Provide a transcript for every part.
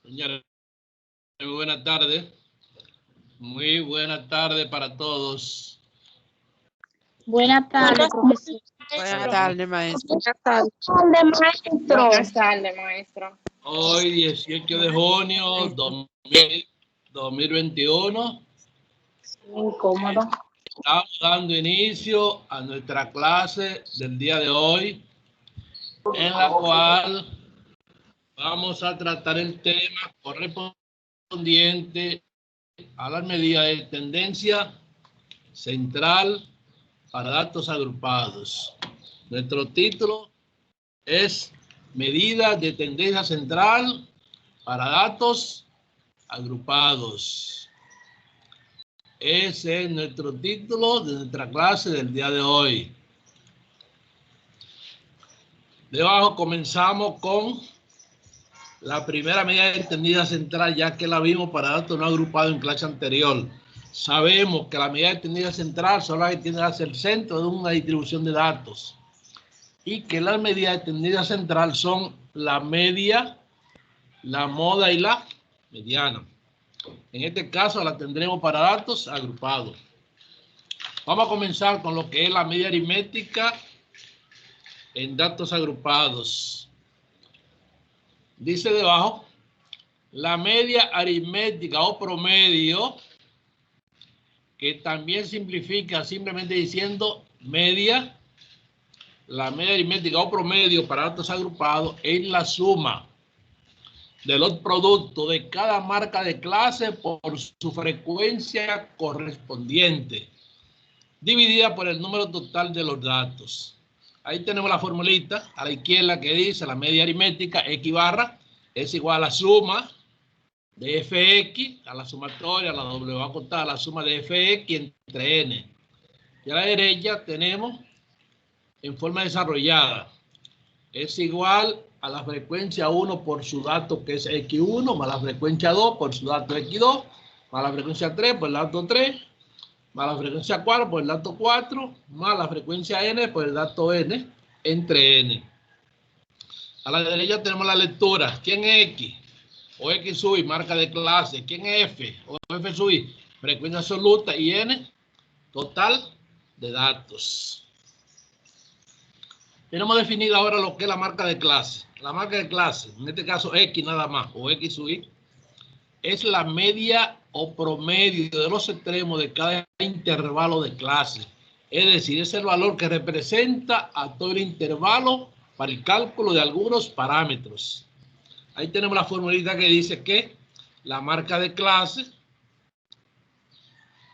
Señores, muy buenas tardes. Muy buenas tardes para todos. Buenas tardes, profesor. Buenas tardes, maestro. Buenas tardes, maestro. Hoy, 18 de junio 2021, Incómodo. estamos dando inicio a nuestra clase del día de hoy, en la cual vamos a tratar el tema correspondiente a las medidas de tendencia central para datos agrupados. Nuestro título es Medidas de tendencia central para datos agrupados. Ese es nuestro título de nuestra clase del día de hoy. Debajo comenzamos con la primera medida de tendencia central, ya que la vimos para datos no agrupados en clase anterior. Sabemos que la medida de tendencia central son las que tienden a ser el centro de una distribución de datos y que las medidas de tendencia central son la media, la moda y la mediana. En este caso la tendremos para datos agrupados. Vamos a comenzar con lo que es la media aritmética en datos agrupados. Dice debajo, la media aritmética o promedio, que también simplifica simplemente diciendo media. La media aritmética o promedio para datos agrupados es la suma de los productos de cada marca de clase por su frecuencia correspondiente, dividida por el número total de los datos. Ahí tenemos la formulita a la izquierda que dice la media aritmética X barra es igual a la suma de Fx, a la sumatoria, a la W acotada, a la suma de Fx entre N. Y a la derecha tenemos en forma desarrollada, es igual a la frecuencia 1 por su dato que es X1, más la frecuencia 2 por su dato X2, más la frecuencia 3 por el dato 3, más la frecuencia 4 por el dato 4, más la frecuencia N por el dato N, entre N. A la derecha tenemos la lectura. ¿Quién es X? O X sub I, marca de clase. ¿Quién es F? O F sub I, frecuencia absoluta. Y N, total de datos. Tenemos definido ahora lo que es la marca de clase. La marca de clase, en este caso X nada más, o X sub I, es la media o promedio de los extremos de cada intervalo de clase. Es decir, es el valor que representa a todo el intervalo para el cálculo de algunos parámetros. Ahí tenemos la formulita que dice que la marca de clase,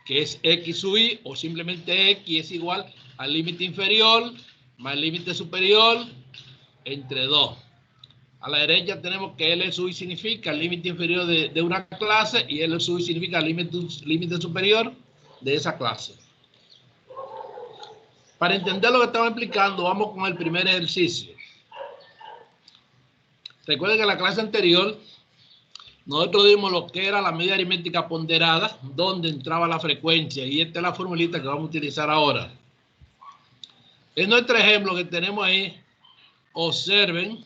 que es X sub I, o simplemente X, es igual al límite inferior más el límite superior entre 2. A la derecha tenemos que L sub I significa el límite inferior de una clase y L sub I significa el límite superior de esa clase. Para entender lo que estamos explicando, vamos con el primer ejercicio. Recuerden que en la clase anterior nosotros dimos lo que era la media aritmética ponderada, donde entraba la frecuencia, y esta es la formulita que vamos a utilizar ahora. En nuestro ejemplo que tenemos ahí, observen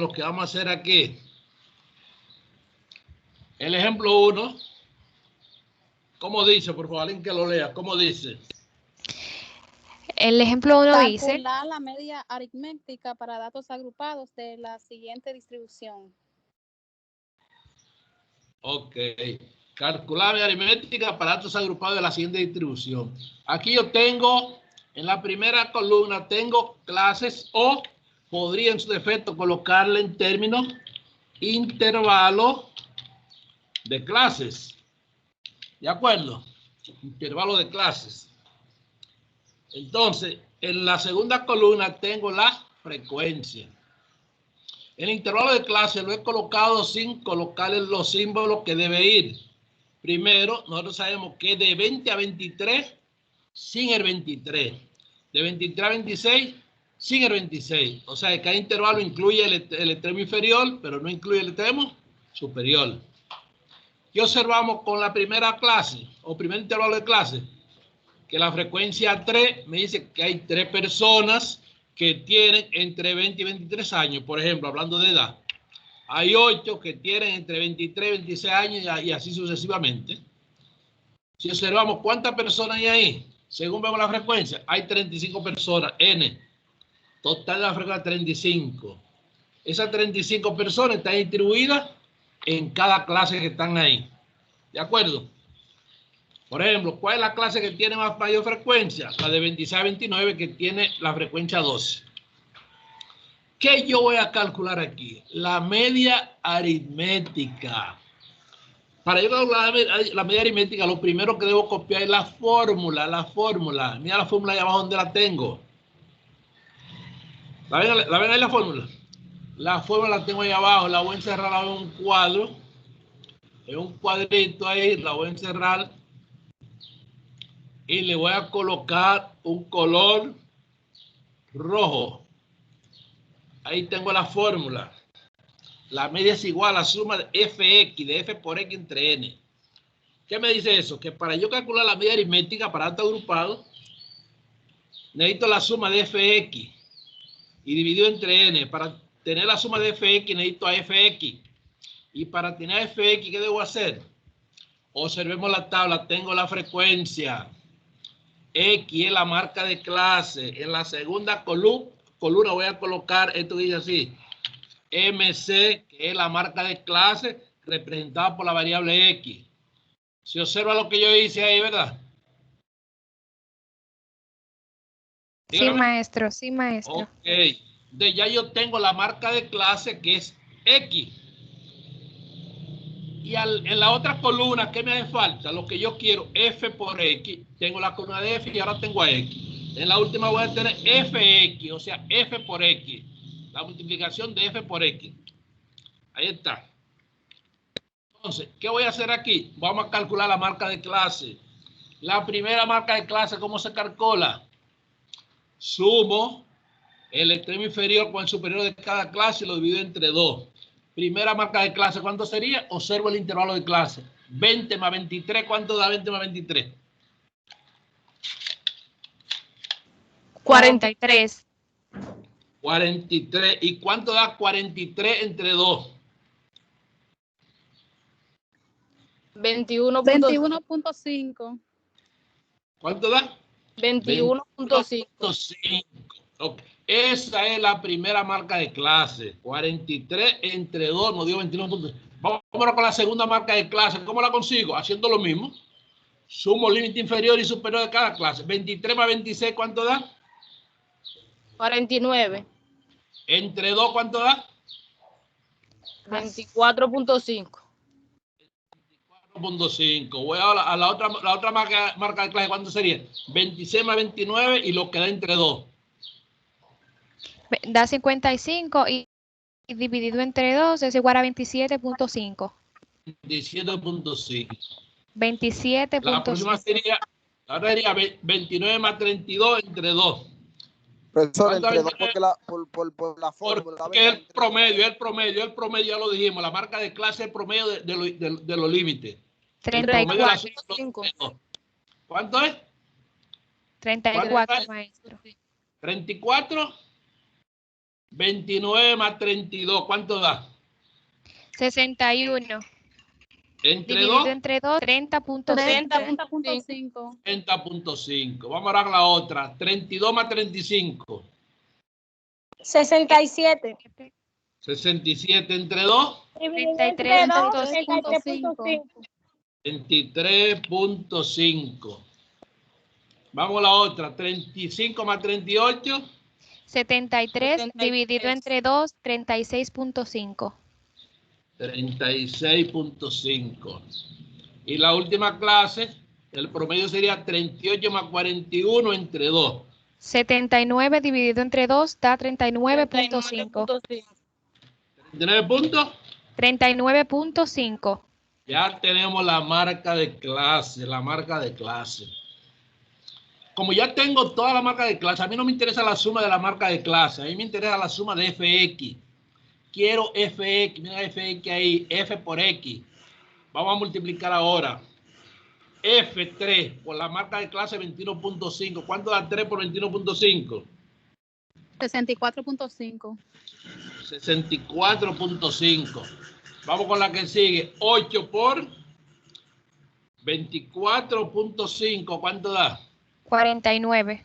lo que vamos a hacer aquí. El ejemplo 1, ¿cómo dice? Por favor, alguien que lo lea. ¿Cómo dice? El ejemplo 1 dice: calcular la media aritmética para datos agrupados de la siguiente distribución. Ok. Calcular la media aritmética para datos agrupados de la siguiente distribución. Aquí yo tengo, en la primera columna, tengo clases o podría en su defecto colocarle en términos intervalo de clases. ¿De acuerdo? Intervalo de clases. Entonces, en la segunda columna tengo la frecuencia. El intervalo de clase lo he colocado sin colocarle los símbolos que debe ir. Primero, nosotros sabemos que de 20 a 23, sin el 23. De 23 a 26, sin el 26. O sea, que cada intervalo incluye el extremo inferior, pero no incluye el extremo superior. ¿Qué observamos con la primera clase o primer intervalo de clase? Que la frecuencia 3 me dice que hay 3 personas que tienen entre 20 y 23 años, por ejemplo, hablando de edad. Hay 8 que tienen entre 23 y 26 años y así sucesivamente. Si observamos cuántas personas hay ahí, según vemos la frecuencia, hay 35 personas, N. Total de la frecuencia 35. Esas 35 personas están distribuidas en cada clase que están ahí. ¿De acuerdo? Por ejemplo, ¿cuál es la clase que tiene mayor frecuencia? La de 26 a 29, que tiene la frecuencia 12. ¿Qué yo voy a calcular aquí? La media aritmética. Para yo calcular la media aritmética, lo primero que debo copiar es la fórmula. Mira la fórmula ahí abajo donde la tengo. ¿La ven ahí la fórmula? La fórmula la tengo ahí abajo. La voy a encerrar en un cuadro. En un cuadrito ahí, la voy a encerrar. Y le voy a colocar un color rojo. Ahí tengo la fórmula. La media es igual a la suma de fx, de f por x entre n. ¿Qué me dice eso? Que para yo calcular la media aritmética para datos agrupados, necesito la suma de fx y dividido entre n. Para tener la suma de fx necesito a fx. Y para tener a fx, ¿qué debo hacer? Observemos la tabla. Tengo la frecuencia. X es la marca de clase. En la segunda columna voy a colocar, esto dice así, MC, que es la marca de clase representada por la variable X. Se observa lo que yo hice ahí, ¿verdad? Sí, maestro, sí, maestro. Ok. Entonces ya yo tengo la marca de clase que es X. Y en la otra columna, ¿qué me hace falta? Lo que yo quiero, F por X. Tengo la columna de F y ahora tengo a X. En la última voy a tener Fx, o sea, F por X. La multiplicación de F por X. Ahí está. Entonces, ¿qué voy a hacer aquí? Vamos a calcular la marca de clase. La primera marca de clase, ¿cómo se calcula? Sumo el extremo inferior con el superior de cada clase y lo divido entre 2. Primera marca de clase, ¿cuánto sería? Observo el intervalo de clase. 20 más 23, ¿cuánto da 20 más 23? 43. 43. ¿Y cuánto da 43 entre 2? 21.5. ¿Cuánto da? 21.5. Okay. Esa es la primera marca de clase. 43 entre 2 nos dio 21. Vamos con la segunda marca de clase. ¿Cómo la consigo? Haciendo lo mismo. Sumo límite inferior y superior de cada clase. 23 más 26, ¿cuánto da? 49. Entre 2, ¿cuánto da? 24.5. 4.5. Voy a la otra marca de clase, ¿cuánto sería? 26 más 29 y lo que da entre 2. Da 55 y dividido entre 2 es igual a 27.5. 17.5. 27.5. La próxima sería, ahora sería 29 más 32 entre 2. Profesor, entre 2 porque por la fórmula. Porque es el promedio ya lo dijimos. La marca de clase es el promedio de los límites. 34. ¿Cuánto es? 34, maestro. 34. 29 más 32, ¿cuánto da? 61. Entre Dividido 2. entre 2, 30.5. 30.5. Vamos a ver la otra. 32 más 35. 67. 67 entre 2. 33.5. 23.5. Vamos a la otra. 35 más 38. 73 dividido entre 2, 36.5. 36.5. Y la última clase, el promedio sería 38 más 41 entre 2. 79 dividido entre 2 da 39.5. 39 puntos. 39.5. Ya tenemos la marca de clase, Como ya tengo toda la marca de clase, a mí no me interesa la suma de la marca de clase, a mí me interesa la suma de fx. Quiero fx, mira fx ahí, f por x. Vamos a multiplicar ahora. F3 por la marca de clase 21.5. ¿Cuánto da 3 por 21.5? 64.5. 64.5. Vamos con la que sigue. 8 por 24.5. ¿Cuánto da? 49.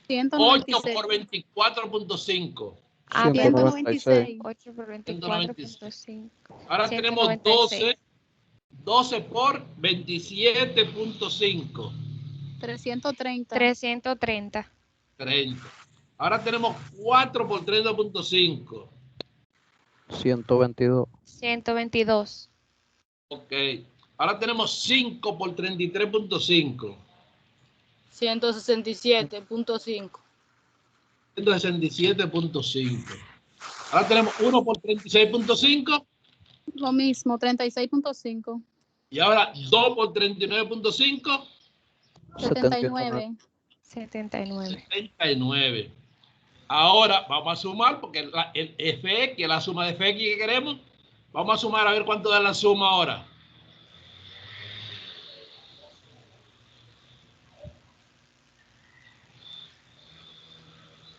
8 196. por 24.5. Ah, 196. 8 por 196. 24.5. Ahora tenemos 12. 12 por 27.5. 330. 330. 30. Ahora tenemos 4 por 30.5. 122. 122. Ok. Ahora tenemos 5 por 33.5. 167.5. 167.5. Ahora tenemos 1 por 36.5. Lo mismo, 36.5. Y ahora 2 por 39.5. 79. 79. 79. Ahora vamos a sumar, porque el FX, que es la suma de FX que queremos, vamos a sumar a ver cuánto da la suma ahora.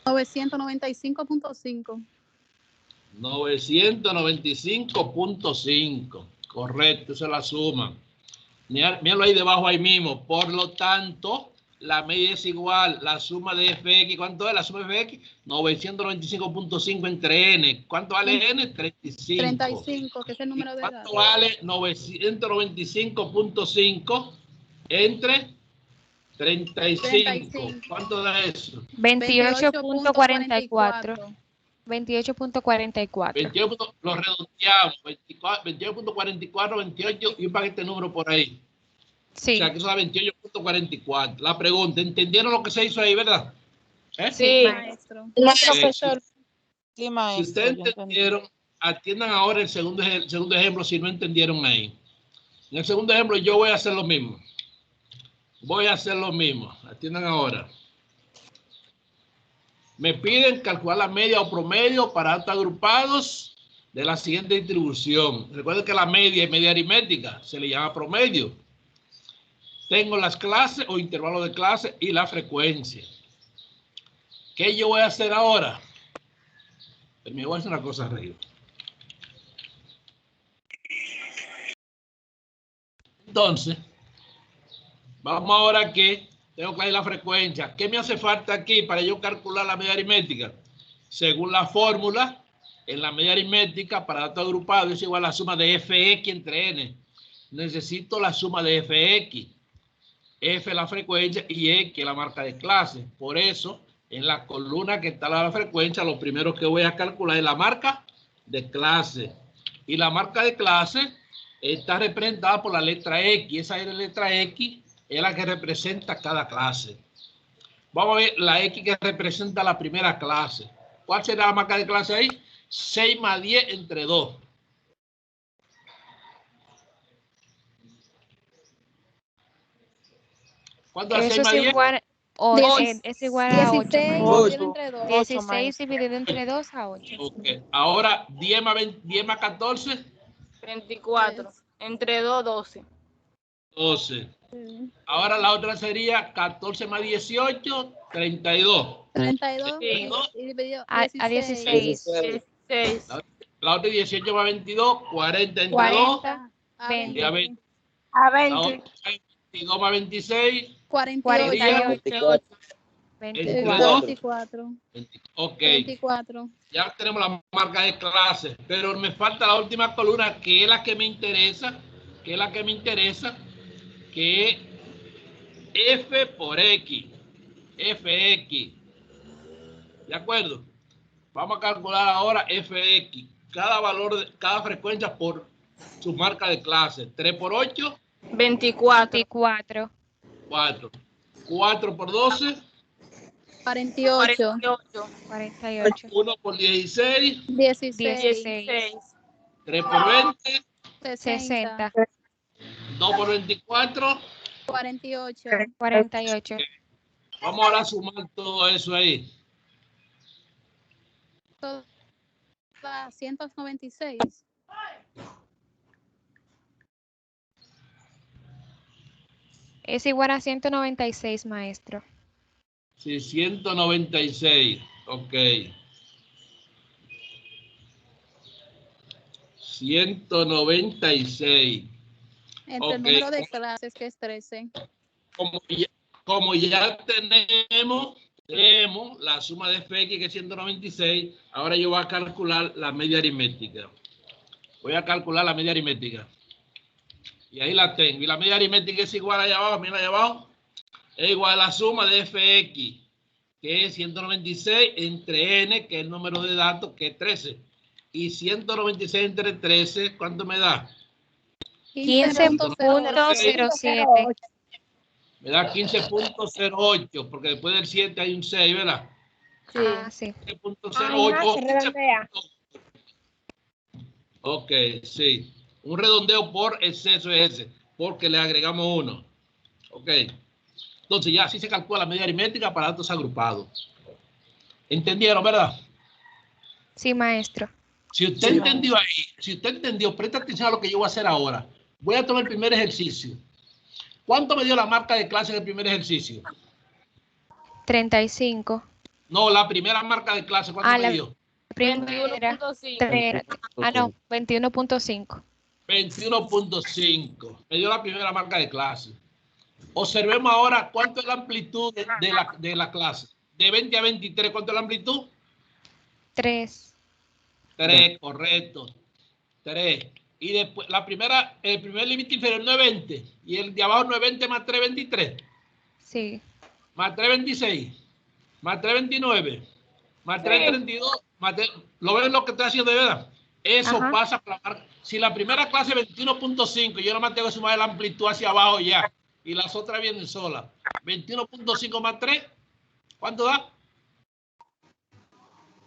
$995.5. 995.5. Correcto, esa es la suma. Míralo ahí debajo, ahí mismo. Por lo tanto, la media es igual. La suma de FX, ¿cuánto es la suma de FX? 995.5 entre N. ¿Cuánto vale N? 35. 35, que es el número de edad. ¿Cuánto vale 995.5 entre 35? ¿Cuánto da eso? 28.44. 28.44. 28, lo redondeamos. 28.44, 28 y un paquete de números por ahí. Sí. O sea, que eso da 28.44. La pregunta, ¿entendieron lo que se hizo ahí, verdad? Sí. Maestro. Profesor. Sí, Si maestro. ustedes yo entendí. entendieron, atiendan ahora el segundo ejemplo si no entendieron ahí. En el segundo ejemplo yo voy a hacer lo mismo. Atiendan ahora. Me piden calcular la media o promedio para datos agrupados de la siguiente distribución. Recuerden que la media es media aritmética, se le llama promedio. Tengo las clases o intervalos de clase y la frecuencia. ¿Qué yo voy a hacer ahora? Pues me voy a hacer una cosa arriba. Entonces, vamos ahora que tengo que dar la frecuencia. ¿Qué me hace falta aquí para yo calcular la media aritmética? Según la fórmula, en la media aritmética para datos agrupados es igual a la suma de FX entre N. Necesito la suma de FX. F es la frecuencia y X la marca de clase. Por eso, en la columna que está la frecuencia, lo primero que voy a calcular es la marca de clase. Y la marca de clase está representada por la letra X. Esa es la letra X, es la que representa cada clase. Vamos a ver la X que representa la primera clase. ¿Cuál será la marca de clase ahí? 6 más 10 entre 2. ¿Cuánto es 6 más 10? Es igual a 8. 16 dividido entre 2. 16 dividido entre 2 a 8. Okay. Ahora 10 más 14. 24. Entre 2, 12. 12. Ahora la otra sería 14 más 18, 32. 32 Sí. y dividido A 16. 16. La otra 18 más 22, 40 entre 2. 40. A 20. Y a 20. A La otra 22 más 26, 48. 24. 24. ok. 24. Ya tenemos la marca de clase, pero me falta la última columna que es la que me interesa, que es F por X, FX. ¿De acuerdo? Vamos a calcular ahora FX, cada valor, cada frecuencia por su marca de clase. 3 por 8, 24. 24. 4. 4 por 12, 48. 48. 1 por 16, 16. 16. 3 por 20, 60. 2 por 24. 48. 48. Vamos ahora a sumar todo eso ahí. Todo da 196. Es igual a 196, maestro. Sí, 196. Ok. 196. Entre el Ok. número de clases, que es 13. Como ya tenemos la suma de FX, que es 196, ahora yo voy a calcular la media aritmética. Voy a calcular la media aritmética. Y ahí la tengo. Y la media aritmética es igual allá abajo, mira allá abajo. Es igual a la suma de FX, que es 196 entre N, que es el número de datos, que es 13. Y 196 entre 13, ¿cuánto me da? 15.07. Me da 15.08, porque después del 7 hay un 6, ¿verdad? Sí. Ah, sí. 15.08. Ok, sí. Un redondeo por exceso es ese, porque le agregamos 1. Ok. Entonces ya así se calcula la media aritmética para datos agrupados. ¿Entendieron, verdad? Sí, maestro. Si usted entendió ahí, si usted entendió, presta atención a lo que yo voy a hacer ahora. Voy a tomar el primer ejercicio. ¿Cuánto me dio la marca de clase en el primer ejercicio? 35. No, la primera marca de clase, ¿cuánto me dio? Primera. 21.5. No, 21.5. 21.5. Me dio la primera marca de clase. Observemos ahora cuánto es la amplitud de la clase. De 20 a 23, ¿cuánto es la amplitud? 3. 3, correcto. 3. Y después, el primer límite inferior no es 20. Y el de abajo no es 20 más 3, 23. Sí. Más 3, 26. Más 3, 29. Más 3, 32. ¿Lo ven lo que estoy haciendo de verdad? Eso Ajá. pasa por la marca. Si la primera clase es 21.5, yo nomás tengo que sumar la amplitud hacia abajo ya. Y las otras vienen solas. 21.5 más 3, ¿cuánto da?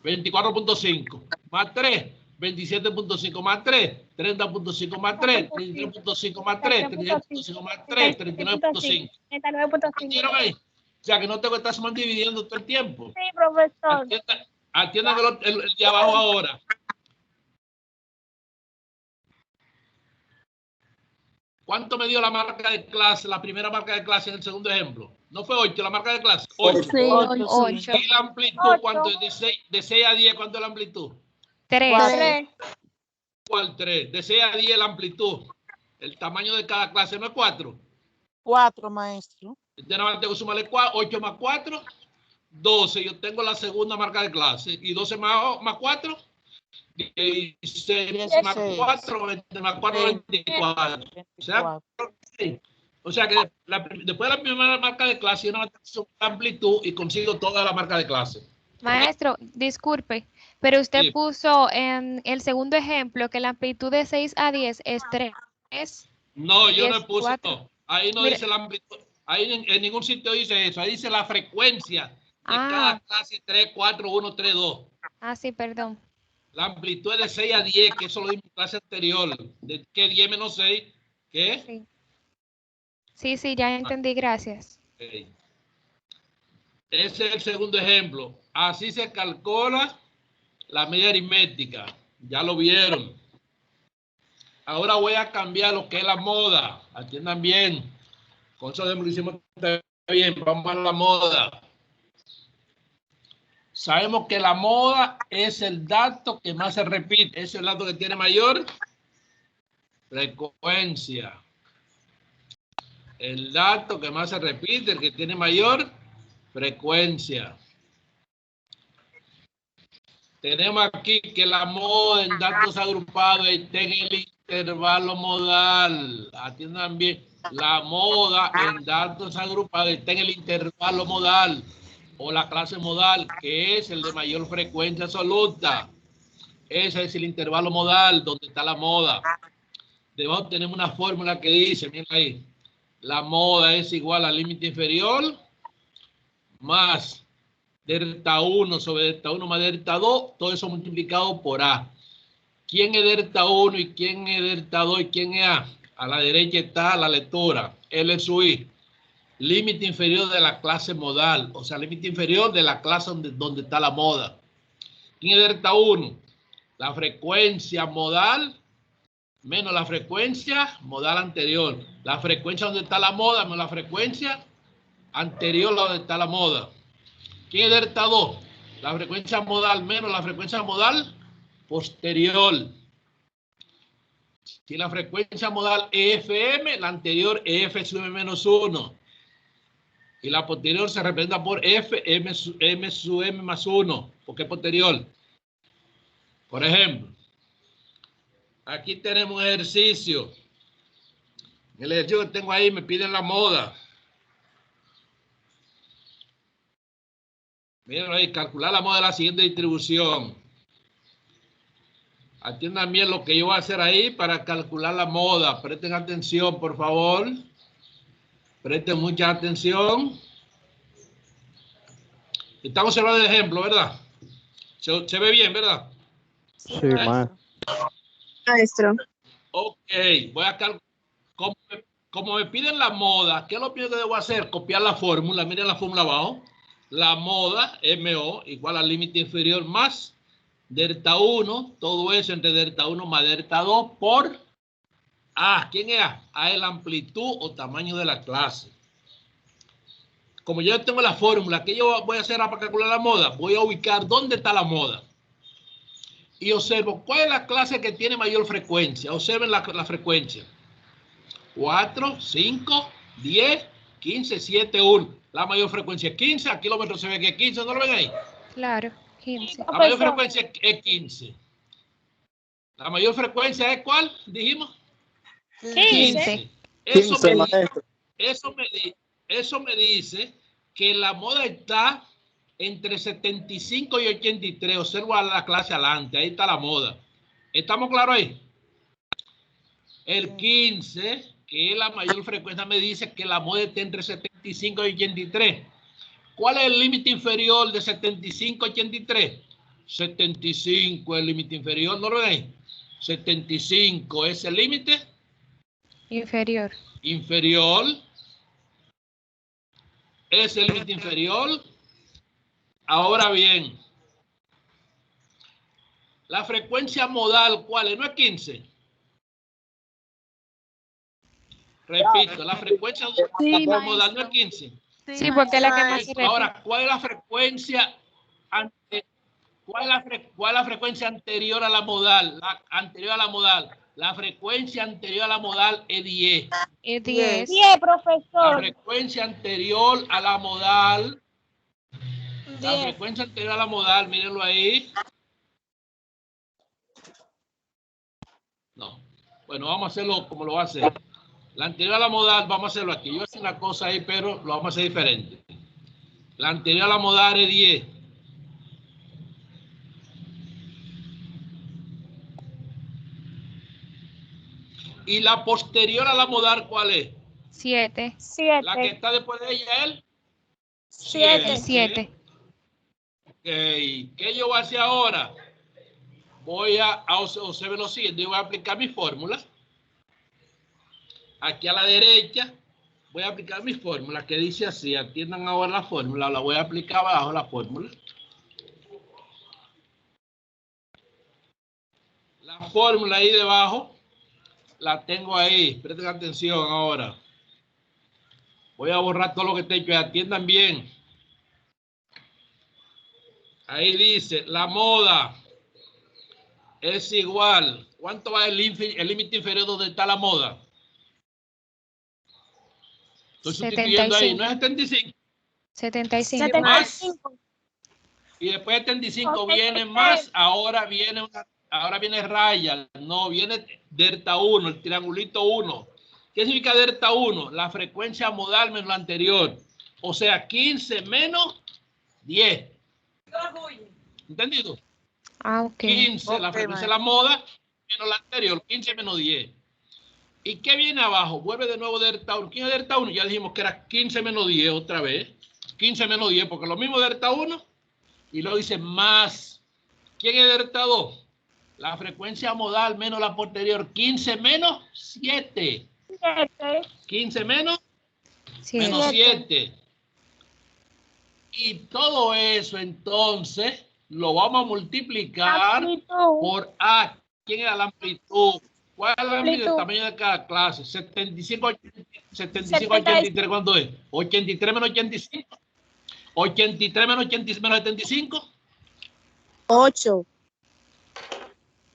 24.5. Más 3, 27.5 más 3, 30.5 más 3, 33.5 más 3, 33.5 más 3, 39.5. 39.5. ¿Entendieron ahí? O sea que no tengo que estar sumando y dividiendo todo el tiempo. Sí, profesor. Atiendan el de abajo ahora. ¿Cuánto me dio la marca de clase, la primera marca de clase en el segundo ejemplo? ¿No fue 8 la marca de clase? 8. Sí, 8. ¿Y la amplitud cuánto es? De 6 a 10, ¿cuánto es la amplitud? 3. 3. ¿Cuál 3? De 6 a 10 la amplitud. El tamaño de cada clase no es 4. 4, maestro. Entonces nada más tengo que sumarle 8 más 4, 12. Yo tengo la segunda marca de clase. Y 12 más 4, 16 más 4, 20 más 4, 24. O sea que después de la primera marca de clase, yo no tengo la amplitud y consigo toda la marca de clase. Maestro, disculpe, pero usted Sí. puso en el segundo ejemplo que la amplitud de 6 a 10 es 3. No, yo Y no es puse, 4. no. Ahí no Mire. dice la amplitud. Ahí en ningún sitio dice eso. Ahí dice la frecuencia de cada clase 3, 4, 1, 3, 2. Sí, perdón. La amplitud es de 6 a 10, que eso lo dimos en clase anterior. De que 10 menos 6, ¿qué? Sí, ya entendí, gracias. Okay. Ese es el segundo ejemplo. Así se calcula la media aritmética. Ya lo vieron. Ahora voy a cambiar lo que es la moda. Atiendan bien. Con eso lo hicimos bien. Vamos a la moda. Sabemos que la moda es el dato que más se repite. Es el dato que tiene mayor frecuencia. El dato que más se repite, el que tiene mayor frecuencia. Tenemos aquí que la moda en datos agrupados está en el intervalo modal. Atiendan bien. La moda en datos agrupados está en el intervalo modal o la clase modal, que es el de mayor frecuencia absoluta. Ese es el intervalo modal donde está la moda. Debajo tenemos una fórmula que dice, miren ahí, la moda es igual al límite inferior más delta 1 sobre delta 1 más delta 2, todo eso multiplicado por A. ¿Quién es delta 1 y quién es delta 2 y quién es A? A la derecha está la lectura, L sub I. Límite inferior de la clase modal, o sea, límite inferior de la clase donde está la moda. ¿Quién es delta 1? La frecuencia modal menos la frecuencia modal anterior. La frecuencia donde está la moda menos la frecuencia anterior a donde está la moda. ¿Quién es delta 2? La frecuencia modal menos la frecuencia modal posterior. Si la frecuencia modal EFM, la anterior EF sub m menos 1. Y la posterior se representa por M sub M más 1, porque es posterior. Por ejemplo, aquí tenemos un ejercicio. En el ejercicio que tengo ahí me piden la moda. Miren ahí, calcular la moda de la siguiente distribución. Atiendan bien lo que yo voy a hacer ahí para calcular la moda. Presten atención, por favor. Presten mucha atención. Estamos hablando de ejemplo, ¿verdad? Se ve bien, ¿verdad? Sí, maestro. Maestro. Ok, voy a calcular. Como me piden la moda, ¿qué es lo primero que debo hacer? Copiar la fórmula. Miren la fórmula abajo. La moda, MO, igual al límite inferior más delta 1. Todo eso entre delta 1 más delta 2 por A. ¿Quién es A? A es la amplitud o tamaño de la clase. Como yo tengo la fórmula, ¿qué yo voy a hacer para calcular la moda? Voy a ubicar dónde está la moda. Y observo cuál es la clase que tiene mayor frecuencia. Observen la frecuencia. 4, 5, 10, 15, 7, 1. La mayor frecuencia es 15. A kilómetros se ve que es 15. ¿No lo ven ahí? Claro, 15. La mayor frecuencia es 15. La mayor frecuencia es ¿cuál? Dijimos. 15. 15, maestro. Eso me dice que la moda está entre 75 y 83. Observa la clase adelante. Ahí está la moda. ¿Estamos claros ahí? El 15, que es la mayor frecuencia, me dice que la moda está entre 75 y 83. ¿Cuál es el límite inferior de 75 a 83? 75 es el límite inferior. ¿No lo ven ahí? 75 es el límite Inferior. inferior. Es el límite inferior. Ahora bien, la frecuencia modal, ¿cuál es? ¿No es 15? Repito, la frecuencia modal no es 15. Sí, porque es la que más se repite. Ahora, ¿cuál es la frecuencia ¿cuál es la frecuencia anterior a la modal? Anterior a la modal. La frecuencia anterior a la modal es 10. Es 10. 10, profesor. La frecuencia anterior a la modal. 10. La frecuencia anterior a la modal, mírenlo ahí. No. Bueno, vamos a hacerlo como lo va a hacer. La anterior a la modal, vamos a hacerlo aquí. Yo voy a hacer una cosa ahí, pero lo vamos a hacer diferente. La anterior a la modal es 10. ¿Y la posterior a la modal cuál es? 7. 7. La que está después de ella es el 7. 7. Okay. ¿Qué yo voy a hacer ahora? Voy a observar lo siguiente. Yo voy a aplicar mi fórmula. Aquí a la derecha voy a aplicar mi fórmula que dice así. Atiendan ahora la fórmula. La voy a aplicar abajo la fórmula. La fórmula ahí debajo la tengo ahí. Presten atención ahora. Voy a borrar todo lo que te he hecho. Atiendan bien. Ahí dice, la moda es igual. ¿Cuánto va el límite inferior donde está la moda? Estoy sustituyendo ahí. ¿No es 75? 75. Más. Y después de 75 viene más. Ahora viene raya. No, viene delta 1, el triangulito 1. ¿Qué significa delta 1? La frecuencia modal menos la anterior. O sea, 15 menos 10. ¿Entendido? Ah, ok. 15, la frecuencia de la moda, menos la anterior, 15 menos 10. ¿Y qué viene abajo? Vuelve de nuevo delta 1. ¿Quién es delta 1? Ya dijimos que era 15 menos 10 otra vez. 15 menos 10, porque lo mismo delta 1. Y luego dice más. ¿Quién es delta 2? La frecuencia modal menos la posterior. 15 menos 7. 15 menos 7. Y todo eso entonces lo vamos a multiplicar por A. ¿Quién era la amplitud? ¿Cuál es la amplitud? El tamaño de cada clase. 75 a 83, ¿cuánto es? 83 menos 85. 83 menos 75. 8.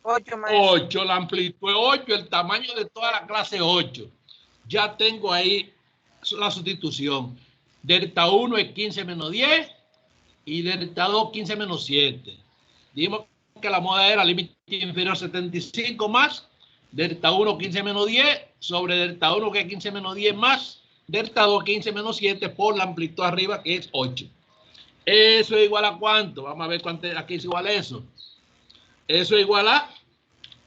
8, maestro. 8, la amplitud es 8, el tamaño de toda la clase es 8. Ya tengo ahí la sustitución. Delta 1 es 15 menos 10 y delta 2 15 menos 7. Dijimos que la moda era límite inferior a 75 más delta 1 15 menos 10 sobre delta 1 que es 15 menos 10 más delta 2 15 menos 7 por la amplitud arriba que es 8. ¿Eso es igual a cuánto? Vamos a ver cuánto aquí es igual a eso. Eso es igual a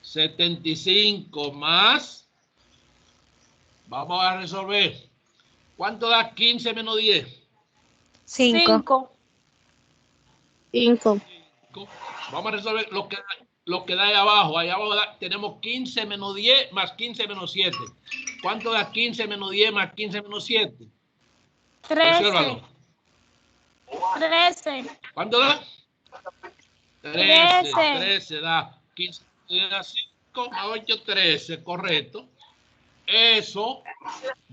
75 más. Vamos a resolver. ¿Cuánto da 15 menos 10? 5. 5. Vamos a resolver lo que da ahí abajo. Ahí abajo tenemos 15 menos 10 más 15 menos 7. ¿Cuánto da 15 menos 10 más 15 menos 7? 13. 13. ¿Cuánto da? 13. 13 da 15 da 5 más 8, 13, correcto. Eso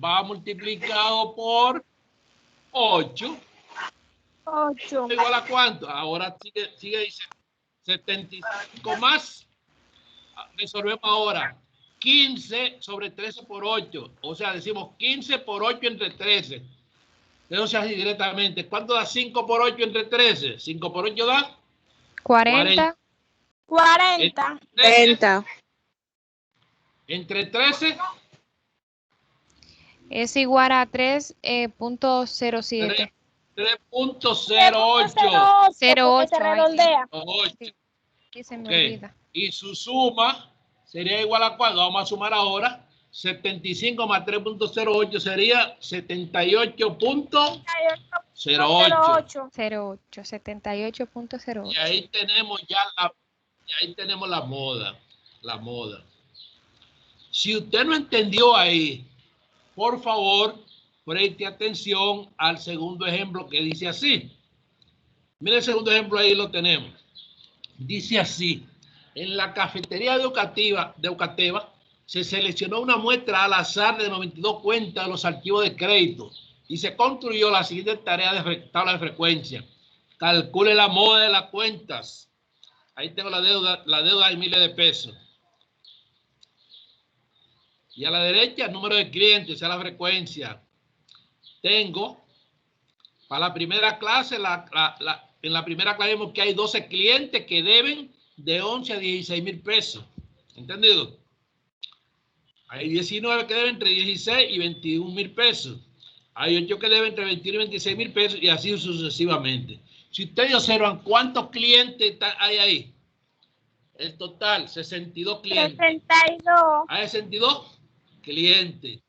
va multiplicado por 8. 8. ¿Igual a cuánto? Ahora sigue dice 75 más. Resolvemos ahora 15 sobre 13 por 8. O sea, decimos 15 por 8 entre 13. Eso se hace directamente. ¿Cuánto da 5 por 8 entre 13? 5 por 8 da 40. 40. 30. Entre 13 Es igual a 3.07. 3.08. 08. Se redondea. 8. Sí, se me Ok. olvida. Y su suma sería igual a cuánto. Vamos a sumar ahora. 75 más 3.08 sería 78.08. 08. 08. 78.08. Y ahí tenemos ya la moda. La moda. Si usted no entendió ahí, por favor, preste atención al segundo ejemplo que dice así. Mire el segundo ejemplo, ahí lo tenemos. Dice así: en la cafetería de Eucateva se seleccionó una muestra al azar de 92 cuentas de los archivos de crédito y se construyó la siguiente tarea de tabla de frecuencia. Calcule la moda de las cuentas. Ahí tengo la deuda de miles de pesos. Y a la derecha el número de clientes, esa es la frecuencia. Tengo, para la primera clase, en la primera clase vemos que hay 12 clientes que deben de 11 a 16 mil pesos. ¿Entendido? Hay 19 que deben entre 16 y 21 mil pesos. Hay 8 que deben entre 21 y 26 mil pesos y así sucesivamente. Si ustedes observan cuántos clientes hay ahí, el total, 62 clientes. 62. Hay 62 clientes.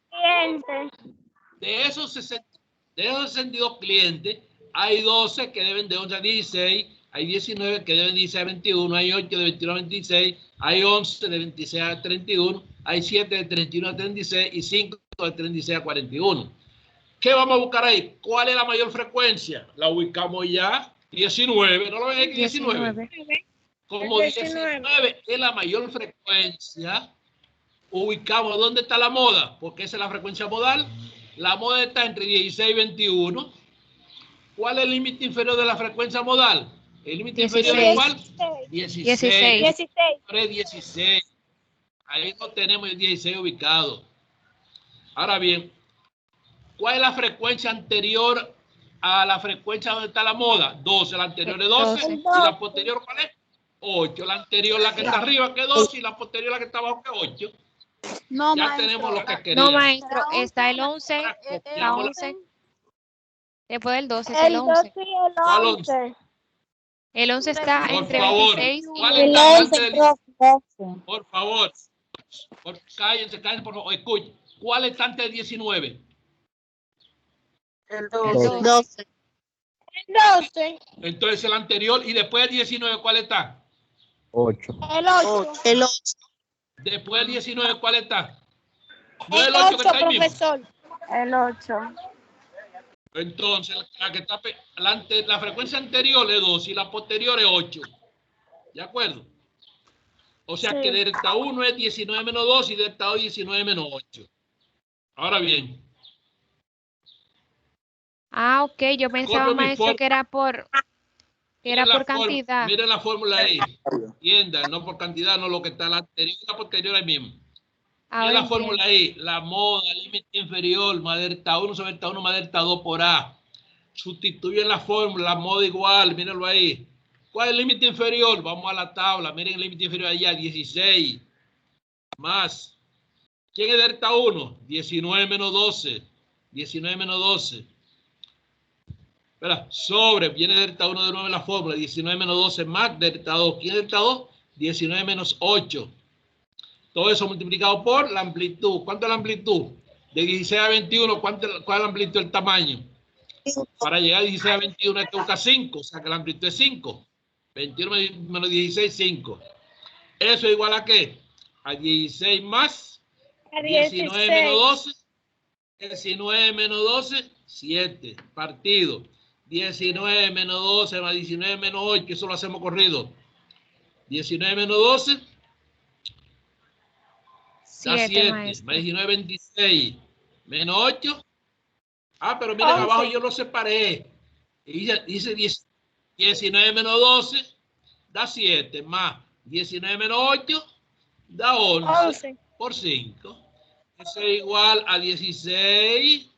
De esos 62 clientes, hay 12 que deben de 11 a 16, hay 19 que deben de 16 a 21, hay 8 de 21 a 26, hay 11 de 26 a 31, hay 7 de 31 a 36 y 5 de 36 a 41. ¿Qué vamos a buscar ahí? ¿Cuál es la mayor frecuencia? La ubicamos ya, 19, ¿no lo ven aquí? 19. Como 19 es la mayor frecuencia, ubicamos dónde está la moda, porque esa es la frecuencia modal. La moda está entre 16 y 21. ¿Cuál es el límite inferior de la frecuencia modal? El límite inferior es igual 16. 16. Ahí no tenemos el 16 ubicado. Ahora bien, ¿cuál es la frecuencia anterior a la frecuencia donde está la moda? 12. La anterior es 12. ¿Y la posterior cuál es? 8. La anterior, la que está arriba, que es 12, y la posterior, la que está abajo, que es 8. No, Ya maestro. tenemos lo que queríamos. No, maestro, está el 11. Ahora La copiamos 11. Después del 12 es el El 11. 12 y el ¿Cuál 11. El 11 está Por entre favor, 26 ¿cuál y... está antes del 12? Por favor, cállense, por favor, escuchen. ¿Cuál está antes del 19? El El 12. 12. El 12. Entonces el anterior, y después del 19, ¿cuál está? 8. El 8. El 8. Después del 19, ¿cuál está? ¿No es el 8 que está ahí mismo? Profesor. El 8. Entonces, la frecuencia anterior es 2 y la posterior es 8. ¿De acuerdo? O sea que delta 1 es 19 menos 2 y delta 2 es 19 menos 8. Ahora bien. Ah, ok. Yo pensaba, Corro mi maestro, forma. que era por Que era por cantidad. Miren la fórmula ahí. Entiendan, no por cantidad, no lo que está la anterior, la posterior ahí mismo. Miren la fórmula ahí. La moda, límite inferior, más delta 1 sobre delta 1 más delta 2 por A. Sustituyen la fórmula, la moda igual, mírenlo ahí. ¿Cuál es el límite inferior? Vamos a la tabla. Miren el límite inferior allá, 16. Más. ¿Quién es delta 1? 19 menos 12. 19 menos 12. Espera, sobre, viene delta 1 de nuevo en la fórmula. 19 menos 12 más delta 2. ¿Quién es delta 2? 19 menos 8. Todo eso multiplicado por la amplitud. ¿Cuánto es la amplitud? De 16 a 21, ¿cuál es la amplitud del tamaño? Para llegar a 16 a 21 hay que buscar 5. O sea que la amplitud es 5. 21 menos 16, 5. ¿Eso es igual a qué? A 16 más 19 menos 12. 19 menos 12, 7. Partido. 19 menos 12 más 19 menos 8. Eso lo hacemos corrido. 19 menos 12. Da 7. Más 19, 26. Menos 8. Ah, pero miren, abajo yo lo separé. Y dice 19 menos 12 da 7. Más 19 menos 8 da 11 por 5. Eso es igual a 16.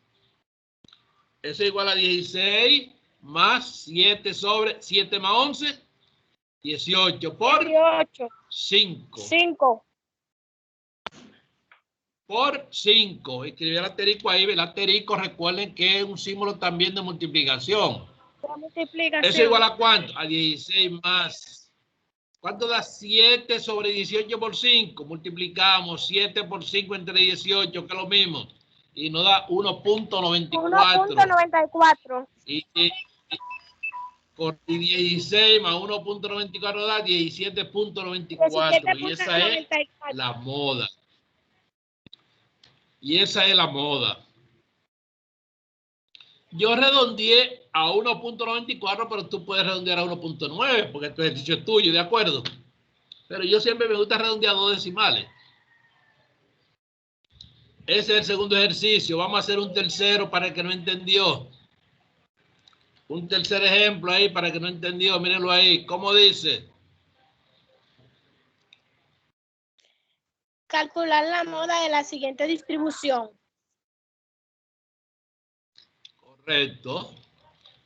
Eso es igual a 16 más 7 sobre 7 más 11. 18 por 5. 5. Por 5. Escribí el asterisco ahí. El asterisco, recuerden que es un símbolo también de multiplicación. ¿Eso es igual a cuánto? A 16 más. ¿Cuánto da 7 sobre 18 por 5? Multiplicamos 7 por 5 entre 18, que es lo mismo. Y nos da 1.94. 1.94. Y 16 más 1.94 da 17.94. Y esa es la moda. Y esa es la moda. Yo redondeé a 1.94, pero tú puedes redondear a 1.9, porque este ejercicio es tuyo, ¿de acuerdo? Pero yo siempre me gusta redondear 2 decimales. Ese es el segundo ejercicio. Vamos a hacer un tercero para el que no entendió. Un tercer ejemplo ahí para el que no entendió. Mírenlo ahí. ¿Cómo dice? Calcular la moda de la siguiente distribución. Correcto.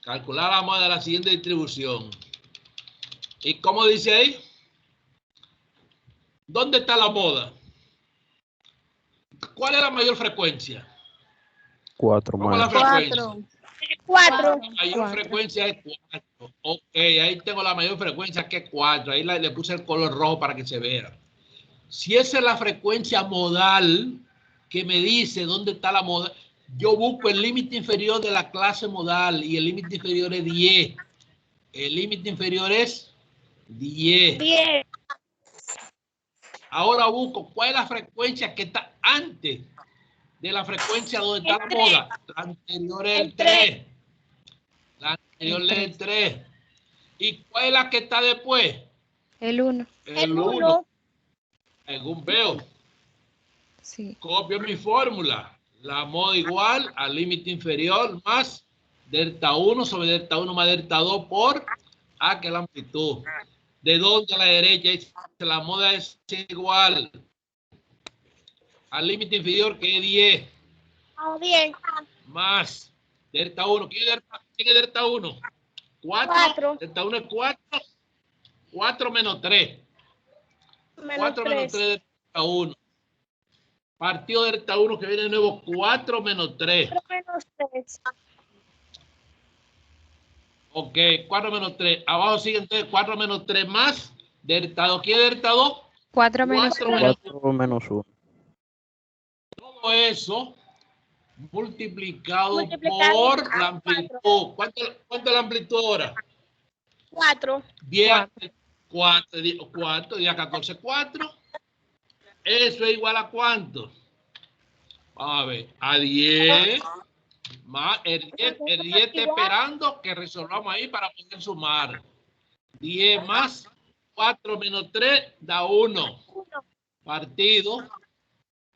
Calcular la moda de la siguiente distribución. ¿Y cómo dice ahí? ¿Dónde está la moda? ¿Cuál es la mayor frecuencia? 4 ¿Cómo es la más. frecuencia? 4. La mayor frecuencia es 4. Ok, ahí tengo la mayor frecuencia que es 4. Ahí le puse el color rojo para que se vea. Si esa es la frecuencia modal que me dice dónde está la moda, yo busco el límite inferior de la clase modal y el límite inferior es 10. El límite inferior es 10. 10. Ahora busco cuál es la frecuencia que está antes de la frecuencia donde está la moda. La anterior es el 3. La anterior es el 3. ¿Y cuál es la que está después? El 1. El 1. Según veo. Sí. Copio mi fórmula. La moda igual al límite inferior más delta 1 sobre delta 1 más delta 2 por A, que es la amplitud. ¿De dónde a la derecha? Dice, la moda es igual al límite inferior, que es 10. 10. Más delta 1. ¿Quién es delta 1? 4. Delta 1 es 4. 4 menos 3. 4 menos 3 de delta 1. Partido de delta 1 que viene de nuevo 4 menos 3. 4 menos 3. Ok, 4 menos 3. Abajo sigue entonces 4 menos 3 más delta 2. ¿Quién es delta 2? 4 menos 1. 4 menos 1. Todo eso multiplicado por la amplitud. ¿Cuánto es la amplitud ahora? 4. 10, 4, 10 a 14, 4. Eso es igual a ¿cuánto? Vamos a ver, a 10 más el 10 está esperando que resolvamos ahí para poder sumar. 10 más 4 menos 3 da 1. Partido.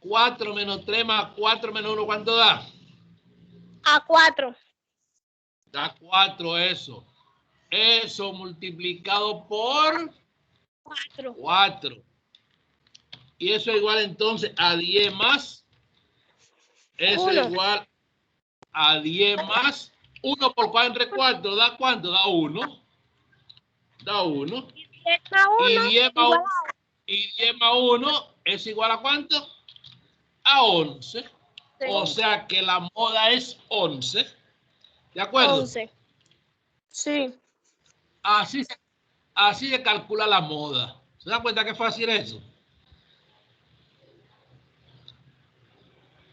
4 menos 3 más 4 menos 1, ¿cuánto da? A 4. Da 4 eso. Eso multiplicado por 4. Y eso es igual entonces a 10 más. Eso es igual a 10 más 1 por 4 entre 4. ¿Da cuánto? Da 1. Da 1. Y 10 más 1 es igual a ¿cuánto? A 11. Sí. O sea que la moda es 11. ¿De acuerdo? 11. Sí. Así se calcula la moda. ¿Se dan cuenta qué fácil es eso?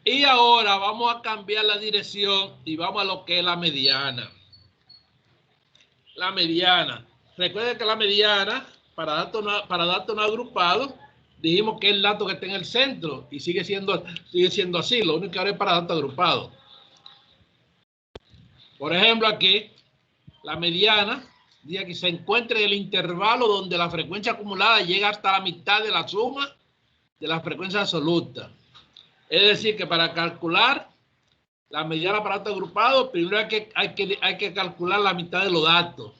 Y ahora vamos a cambiar la dirección y vamos a lo que es la mediana. La mediana. Recuerden que la mediana, para datos no agrupados, dijimos que es el dato que está en el centro y sigue siendo así. Lo único que ahora es para datos agrupados. Por ejemplo, aquí, la mediana dice que se encuentra en el intervalo donde la frecuencia acumulada llega hasta la mitad de la suma de la frecuencia absoluta. Es decir, que para calcular la mediana para datos agrupados, primero hay que calcular la mitad de los datos.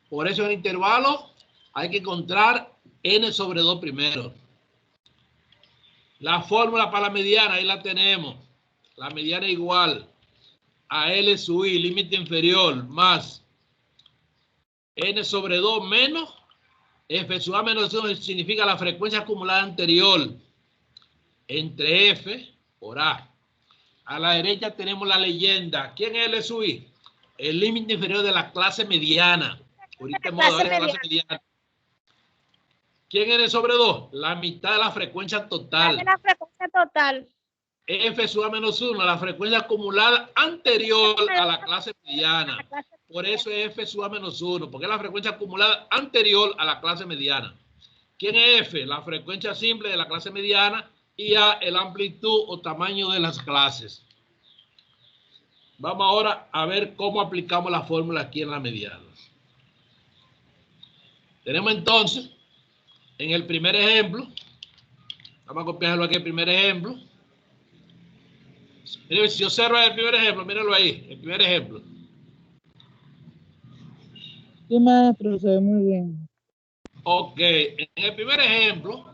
Por eso en el intervalo hay que encontrar n sobre 2 primero. La fórmula para la mediana, ahí la tenemos. La mediana es igual a L sub I, límite inferior, más n sobre 2 menos F sub A menos 1 significa la frecuencia acumulada anterior entre F por A. A la derecha tenemos la leyenda. ¿Quién es L sub I? El límite inferior de la clase mediana. Ahorita clase mediana. ¿Quién es N sobre 2? La mitad de la frecuencia total. La frecuencia total. F sub A menos 1, la frecuencia acumulada anterior a la clase mediana. Por eso es F sub A menos 1, porque es la frecuencia acumulada anterior a la clase mediana. ¿Quién es F? La frecuencia simple de la clase mediana y A, el amplitud o tamaño de las clases. Vamos ahora a ver cómo aplicamos la fórmula aquí en la mediana. Tenemos entonces, en el primer ejemplo, vamos a copiarlo aquí, el primer ejemplo. Mire, si observa el primer ejemplo, mírenlo ahí, el primer ejemplo. Sí, maestro, se ve muy bien. Ok, en el primer ejemplo,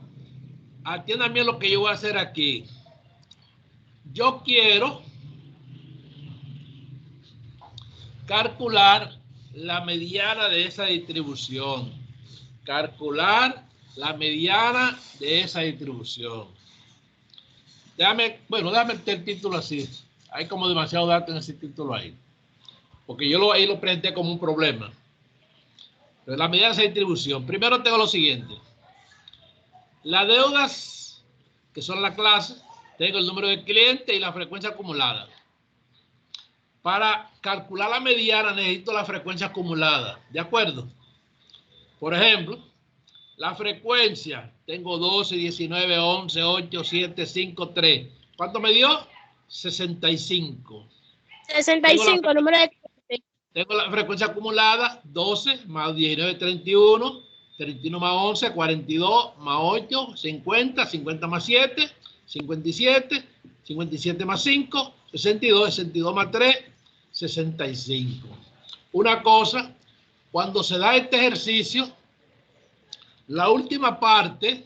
atiendan bien lo que yo voy a hacer aquí. Yo quiero calcular la mediana de esa distribución. Calcular la mediana de esa distribución. Déjame meter el título así. Hay como demasiado datos en ese título ahí. Porque yo ahí lo presenté como un problema. Pero la mediana de esa distribución. Primero tengo lo siguiente. Las deudas, que son la clase, tengo el número de clientes y la frecuencia acumulada. Para calcular la mediana necesito la frecuencia acumulada. ¿De acuerdo? Por ejemplo, la frecuencia, tengo 12, 19, 11, 8, 7, 5, 3. ¿Cuánto me dio? 65. 65, número de clientes. Tengo la frecuencia acumulada, 12 más 19, 31. 31 más 11, 42 más 8, 50. 50 más 7, 57. 57 más 5, 62. 62 más 3, 65. Una cosa, cuando se da este ejercicio, la última parte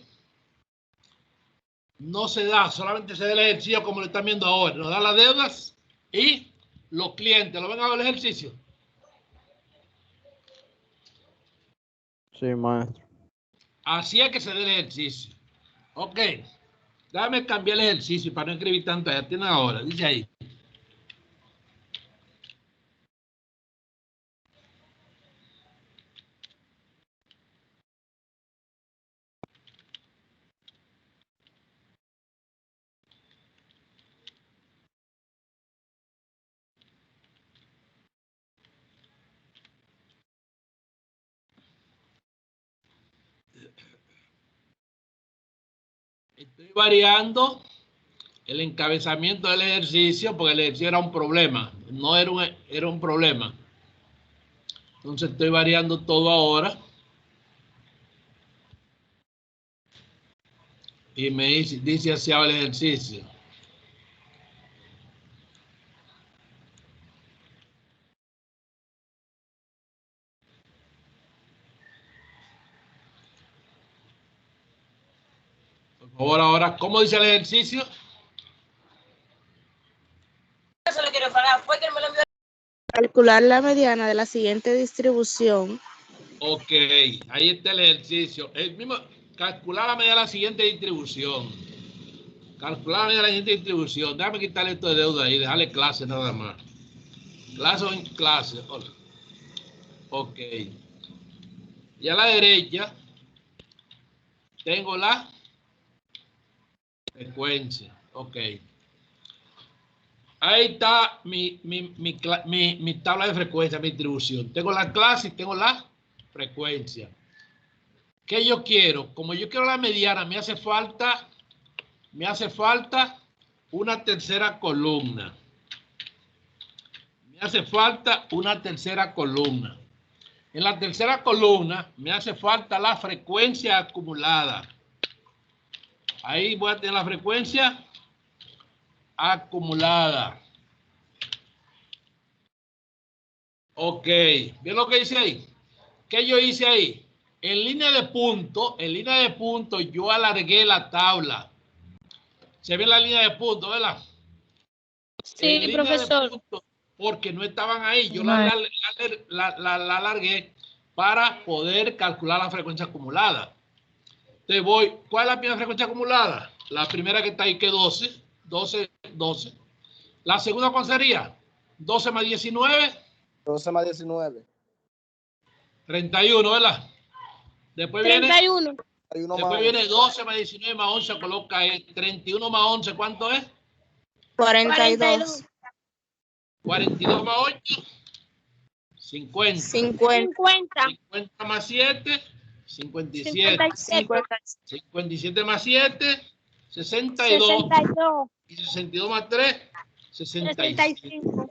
no se da, solamente se da el ejercicio como lo están viendo ahora. Nos da las deudas y los clientes. ¿Lo ven a ver el ejercicio? Sí, maestro. Así es que se da el ejercicio. Ok. Déjame cambiar el ejercicio para no escribir tanto. Ya tienen ahora. Dice ahí. Estoy variando el encabezamiento del ejercicio porque el ejercicio era un problema. No era un problema. Entonces estoy variando todo ahora. Y me dice así el ejercicio. Por favor, ahora, ¿cómo dice el ejercicio? Calcular la mediana de la siguiente distribución. Ok, ahí está el ejercicio. El mismo, calcular la medida de la siguiente distribución. Calcular la medida de la siguiente distribución. Déjame quitarle esto de deuda ahí, dejarle clase nada más. Clase o en clase. Ok. Y a la derecha tengo la frecuencia. Ok. Ahí está mi tabla de frecuencia, mi distribución. Tengo la clase y tengo la frecuencia. ¿Qué yo quiero? Como yo quiero la mediana, me hace falta una tercera columna. Me hace falta una tercera columna. En la tercera columna me hace falta la frecuencia acumulada. Ahí voy a tener la frecuencia acumulada. Ok, ¿bien lo que hice ahí? ¿Qué yo hice ahí? En línea de punto, yo alargué la tabla. ¿Se ve la línea de punto, verdad? Sí, En profesor. línea de punto, porque no estaban ahí. Yo la alargué para poder calcular la frecuencia acumulada. Te voy, ¿cuál es la primera frecuencia acumulada? La primera que está ahí, que 12. La segunda, ¿cuál sería? 12 más 19. 12 más 19. 31, ¿verdad? Después 31. viene 12 más 19 más 11, coloca ahí. 31 más 11, ¿cuánto es? 42. 42 más 8, 50. 50. 50 más 7, 57. 57 más 7, 62. 62. Y 62 más 3, 65. 65.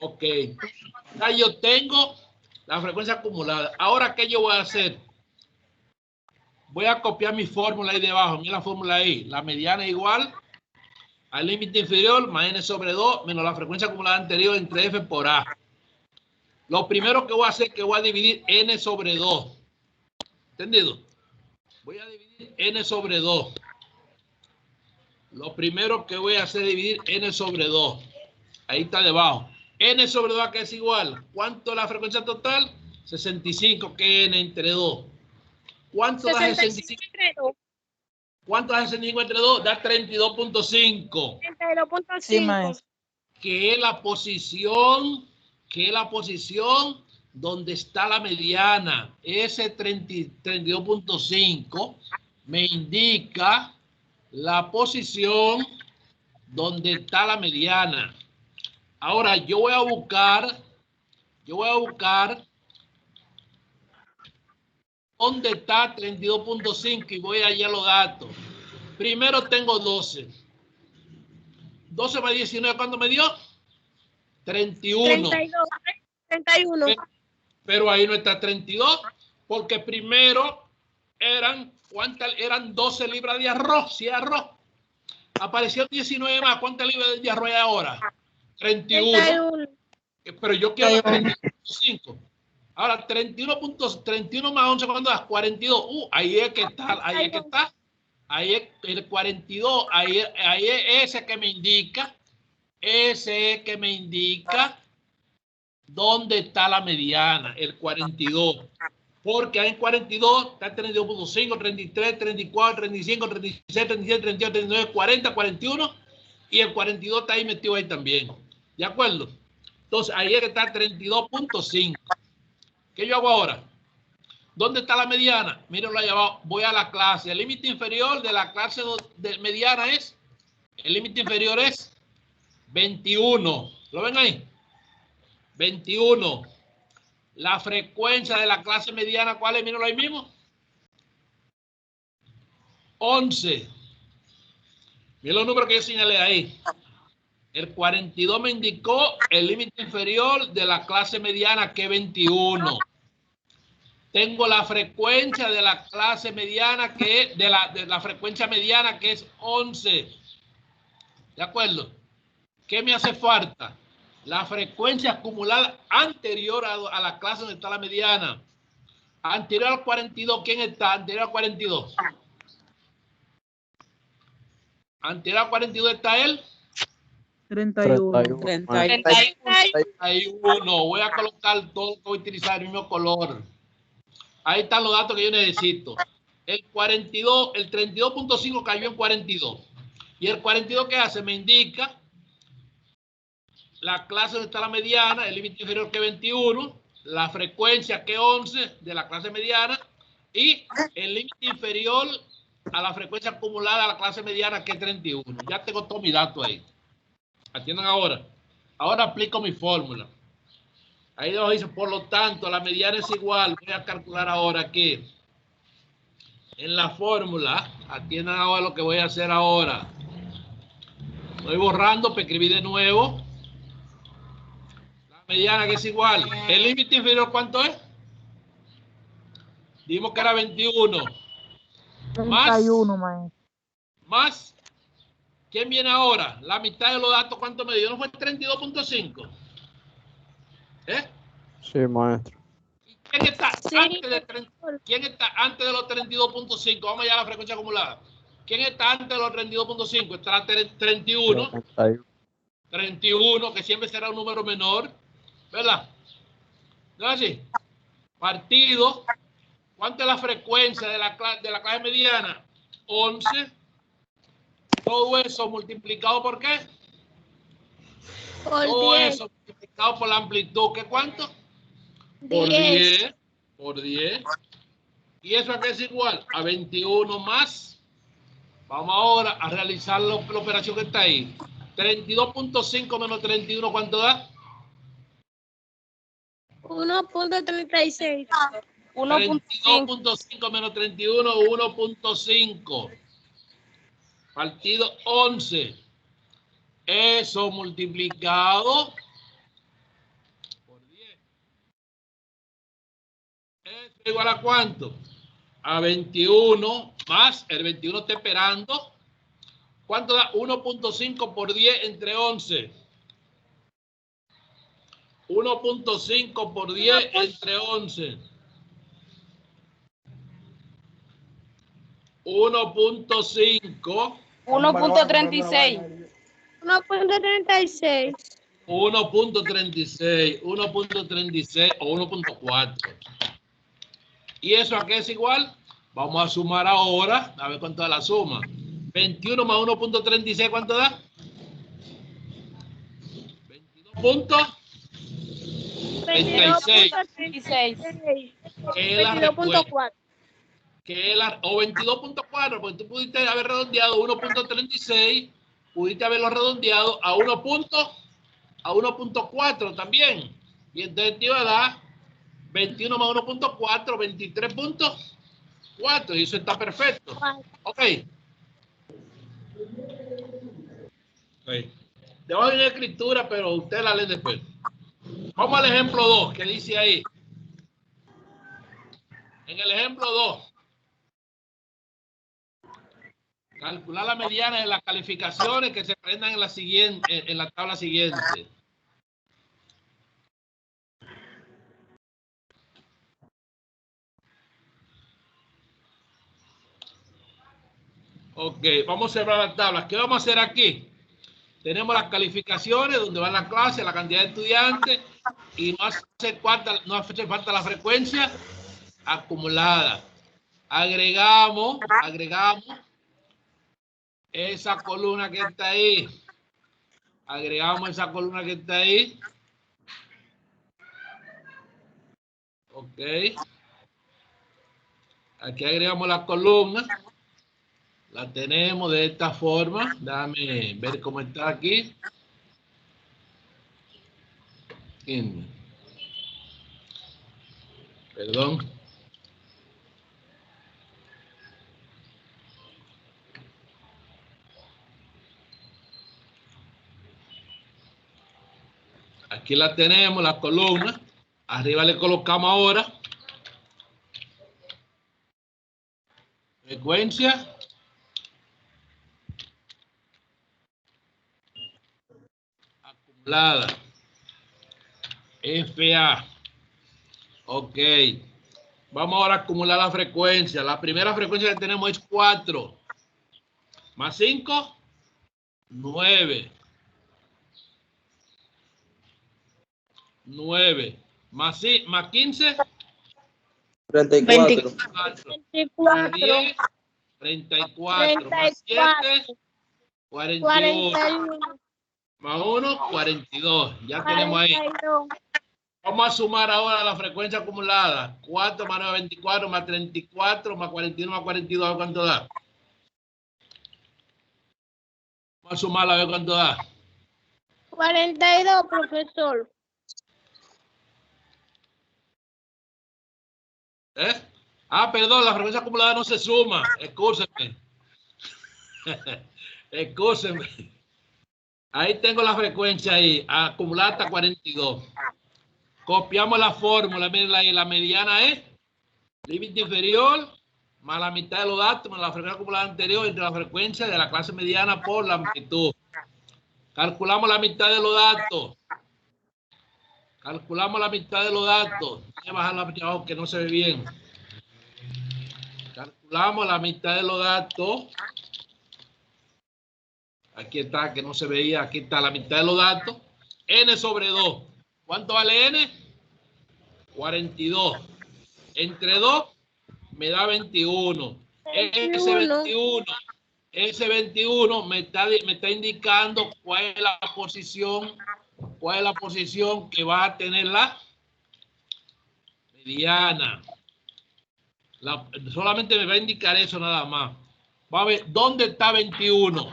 Ok. Ya yo tengo la frecuencia acumulada. Ahora, ¿qué yo voy a hacer? Voy a copiar mi fórmula ahí debajo. Mira la fórmula ahí. La mediana es igual al límite inferior más n sobre 2 menos la frecuencia acumulada anterior entre f por a. Lo primero que voy a hacer es que voy a dividir n sobre 2. ¿Entendido? Voy a dividir n sobre 2. Lo primero que voy a hacer es dividir n sobre 2. Ahí está debajo. N sobre 2 que es igual. ¿Cuánto es la frecuencia total? 65, que n entre 2. ¿Cuánto da 65 entre 2? ¿Cuánto da 65 entre 2? Da 32.5. 32.5. Sí, maestro. Que es la posición donde está la mediana. Ese 32.5 me indica la posición donde está la mediana. Ahora yo voy a buscar dónde está 32.5 y voy allá a los datos. Primero tengo 12. 12 más 19, ¿cuánto me dio? 31. 31. Pero ahí no está 32, porque primero eran 12 libras de arroz, sí, arroz. Apareció 19 más, ¿cuántas libras de arroz hay ahora? 31. Pero yo quiero 32.5. Ahora, 31 más 11, ¿cuánto da? 42. Ahí es que está, ahí es el 42, ahí es ese que me indica dónde está la mediana, el 42. Porque ahí en 42 está 32.5, 33, 34, 35, 36, 37, 38, 39, 40, 41. Y el 42 está ahí metido ahí también. ¿De acuerdo? Entonces, ahí es que está 32.5. ¿Qué yo hago ahora? ¿Dónde está la mediana? Mírenlo ahí abajo. Voy a la clase. El límite inferior de la clase de mediana es, el límite inferior es 21. ¿Lo ven ahí? 21. La frecuencia de la clase mediana, ¿cuál es? Mírenlo ahí mismo. 11. Miren los números que yo señalé ahí. El 42 me indicó el límite inferior de la clase mediana, que es 21. Tengo la frecuencia de la clase mediana, que es de la frecuencia mediana, que es 11. ¿De acuerdo? ¿Qué me hace falta? La frecuencia acumulada anterior a la clase donde está la mediana. Anterior al 42, ¿quién está? Anterior al 42. Anterior a 42 está él. 31. 31. Voy a colocar todo, voy a utilizar el mismo color. Ahí están los datos que yo necesito. El 42, el 32.5 cayó en 42. Y el 42, ¿qué hace? Me indica la clase donde está la mediana, el límite inferior que es 21, la frecuencia que es 11 de la clase mediana y el límite inferior a la frecuencia acumulada a la clase mediana que es 31. Ya tengo todos mis datos ahí. Atiendan ahora. Ahora aplico mi fórmula. Ahí nos dice, por lo tanto, la mediana es igual. Voy a calcular ahora aquí. En la fórmula, atiendan ahora lo que voy a hacer ahora. Estoy borrando para escribir de nuevo. La mediana que es igual. ¿El límite inferior cuánto es? Dijimos que era 21. 31, maestro. Más. ¿Quién viene ahora? La mitad de los datos, ¿cuánto me dio? ¿No fue 32.5? ¿Eh? Sí, maestro. ¿Quién está antes de 30? ¿Quién está antes de los 32.5? Vamos allá a la frecuencia acumulada. ¿Quién está antes de los 32.5? Está 31. 31, que siempre será un número menor. ¿Verdad? ¿No es así? Partido. ¿Cuánto es la frecuencia de la clase mediana? 11. Todo eso multiplicado por qué? Por Todo 10. eso multiplicado por la amplitud. ¿Qué cuánto? Por 10. Por 10. ¿Y eso a qué es igual? A 21 más. Vamos ahora a realizar la operación que está ahí. 32.5 menos 31, ¿cuánto da? 1.36. 32.5 menos 31, 1.5. Partido 11. Eso multiplicado por 10. ¿Eso igual a cuánto? A 21 más, el 21 está esperando. ¿Cuánto da? 1.5 por 10 entre 11. 1.5 por 10 entre 11. 1.5. 1.36. 1.36. 1.36. 1.36 o 1.4. ¿Y eso a qué es igual? Vamos a sumar ahora. A ver cuánto da la suma. 21 más 1.36, ¿cuánto da? 22.36. Que es la respuesta. Que es la, o 22.4, porque tú pudiste haber redondeado 1.36, pudiste haberlo redondeado a 1.4 también. Y entonces te iba a dar 21 más 1.4, 23.4. Y eso está perfecto. Ok. Debajo de una escritura, pero usted la lee después. Vamos al ejemplo 2, que dice ahí. En el ejemplo 2. Calcular la mediana de las calificaciones que se prendan en la siguiente, en la tabla siguiente. Ok, vamos a cerrar las tablas. ¿Qué vamos a hacer aquí? Tenemos las calificaciones donde van las clases, la cantidad de estudiantes y no hace falta la frecuencia acumulada. Agregamos esa columna que está ahí. Agregamos esa columna que está ahí. Ok. Aquí agregamos la columna. La tenemos de esta forma. Déjame ver cómo está aquí. Perdón. Aquí la tenemos, la columna. Arriba le colocamos ahora frecuencia acumulada. FA. Ok. Vamos ahora a acumular la frecuencia. La primera frecuencia que tenemos es 4. Más 5. 9. 9. Más 15. 34. 24. 10. 34. Más 7. 41. Más 1, 42. Ya tenemos ahí. Vamos a sumar ahora la frecuencia acumulada. 4 más 9, 24, más 34, más 41, más 42. ¿Cuánto da? Vamos a sumarla a ver cuánto da. 42, profesor. Perdón, la frecuencia acumulada no se suma. Excúsenme. Excúsenme. Ahí tengo la frecuencia ahí, acumulada hasta 42. Copiamos la fórmula, miren ahí, la mediana es límite inferior más la mitad de los datos más la frecuencia acumulada anterior entre la frecuencia de la clase mediana por la amplitud. Calculamos la mitad de los datos. Calculamos la mitad de los datos. Voy a bajar la abajo que no se ve bien. Calculamos la mitad de los datos. Aquí está, que no se veía. Aquí está la mitad de los datos. N sobre 2. ¿Cuánto vale N? 42. Entre 2 me da 21. Ese 21 me está indicando cuál es la posición que va a tener la mediana. Solamente me va a indicar eso nada más. Vamos a ver, ¿dónde está 21?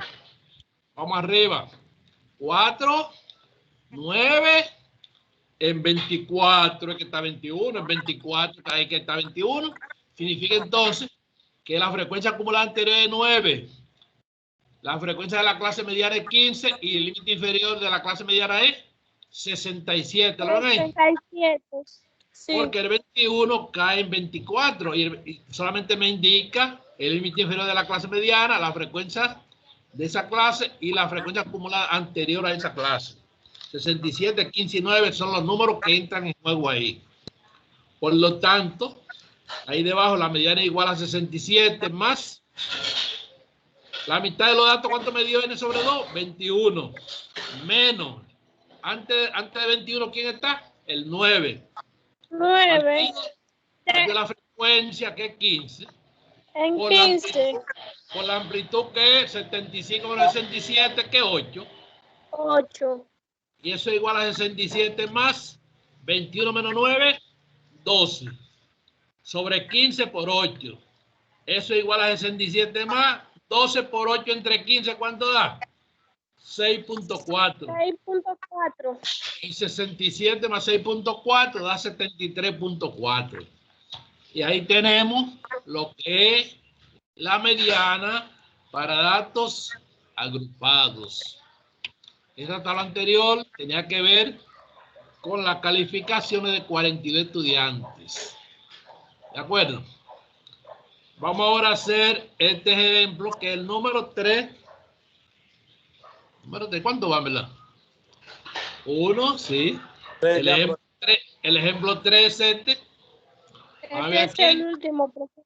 Vamos arriba. 4, 9, en 24 es que está 21, en 24 es que está 21. Significa entonces que la frecuencia acumulada anterior es 9. La frecuencia de la clase mediana es 15 y el límite inferior de la clase mediana es 67. ¿Lo ven ahí? 67. Sí. Porque el 21 cae en 24 y solamente me indica el límite inferior de la clase mediana, la frecuencia de esa clase y la frecuencia acumulada anterior a esa clase. 67, 15 y 9 son los números que entran en juego ahí. Por lo tanto, ahí debajo la mediana es igual a 67 más la mitad de los datos. ¿Cuánto me dio N sobre 2? 21. Menos. Antes de 21, ¿quién está? El 9. 9. De la frecuencia, que es 15. En 15. Por la amplitud, que es 75 menos 67, que es 8. 8. Y eso es igual a 67 más 21 menos 9, 12. Sobre 15 por 8. Eso es igual a 67 más 12 por 8 entre 15. ¿Cuánto da? 6.4. 6.4. Y 67 más 6.4 da 73.4. Y ahí tenemos lo que es la mediana para datos agrupados. Esa tabla anterior tenía que ver con las calificaciones de 42 estudiantes. ¿De acuerdo? Vamos ahora a hacer este ejemplo, que es el número 3. ¿Número 3? ¿Cuánto va, verdad? 1, sí. El ejemplo 3 es este. Este es el último, profesor.